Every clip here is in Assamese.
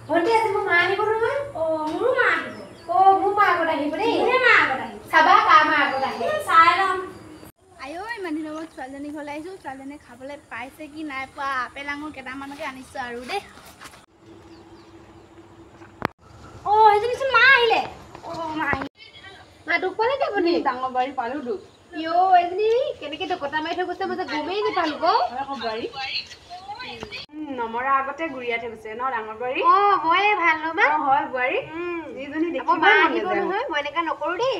ভন্টি আজি মোৰ মা আহিব নহয় অ মোৰো মা আহিব মোৰ মা আগত আহিব দেই মোৰে মা আগত আহিব চাবা কাৰ মা আগত আহে চাই ল'ম আইও ইমান দিনৰ মূৰত ছোৱালীজনী ঘৰলৈ আহিছোঁ ছোৱালীজনীয়ে খাবলৈ পাইছে কি নাই পোৱা আপেল আঙুৰ কেইটামানকে আনিছোঁ আৰু দেই অ সেইজনীচোন মা আহিলে অ মা আহিলে মা দুখ পালে নে আপুনি ডাঙৰ বাৰী পালো দুখ এজনী কেনেকে কটা মাৰি থৈ গৈছে মই গমেই নাপালো বাৰী নমৰা আগতে গুৰিয়া থৈ গৈছে ন ডাঙৰ বাৰী মই ভাল ন মা হয় বোৱাৰী যিজনী দেখিব মা আহিব নহয় মই এনেকা নকৰো দেই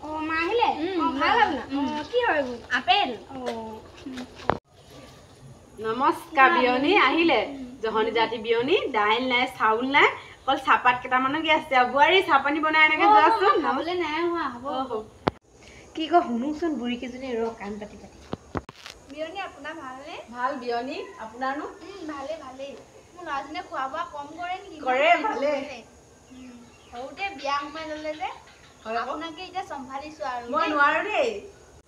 অ মা আহিলে ভাল আপোনাৰ কি হয় আপেল নমস্কাৰ বিয়নী আহিলে জহনী জাতি বিয়নী দাইল নাই চাউল নাই অকল চাহপাত কেইটামানকে আছে বোৱাৰী চাহপানী বনাই এনেকে যোৱাচোন খাবলৈ নাই হোৱা হ'ব কি কয় শুনোচোন বুঢ়ী কেইজনী কাণ পাতি পাতি বিয়নী আপোনাৰ ভালনে ভাল বিয়নী আপোনাৰনো ভালেই ভালেই মোৰ ল'ৰাজনীয়ে খোৱা বোৱা কম কৰে নেকি কৰে ভালে সৰুতে বিয়া সোমাই ল'লে যে আপোনাকে এতিয়া চম্ভালিছোঁ আৰু মই নোৱাৰো দেই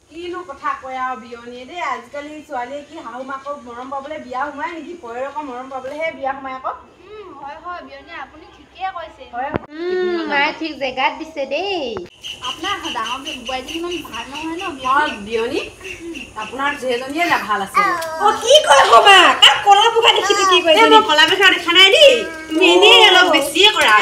কিনো কথা কয় আৰু বিয়নীয়ে দেই আজিকালি ছোৱালীয়ে কি শাহু মাকক মৰম পাবলৈ বিয়া সোমাই নেকি পয়েৰকৰ মৰম পাবলৈহে বিয়া সোমাই আকৌ হয় হয় বিয়নী আপুনি ঠিকেই কৈছে মায়ে ঠিক জেগাত দিছে দেই আপোনাৰ ডাঙৰ বোৱাৰীজনী ইমান ভাল নহয় ন বিয়নী আপোনাৰ যেজনীয়ে ভাল আছে কি কয় কমা কাক কলা পোকা দেখি কি কয় কলা বেখা দেখা নাই দেই তুমি এনেই অলপ বেছিয়ে কৰা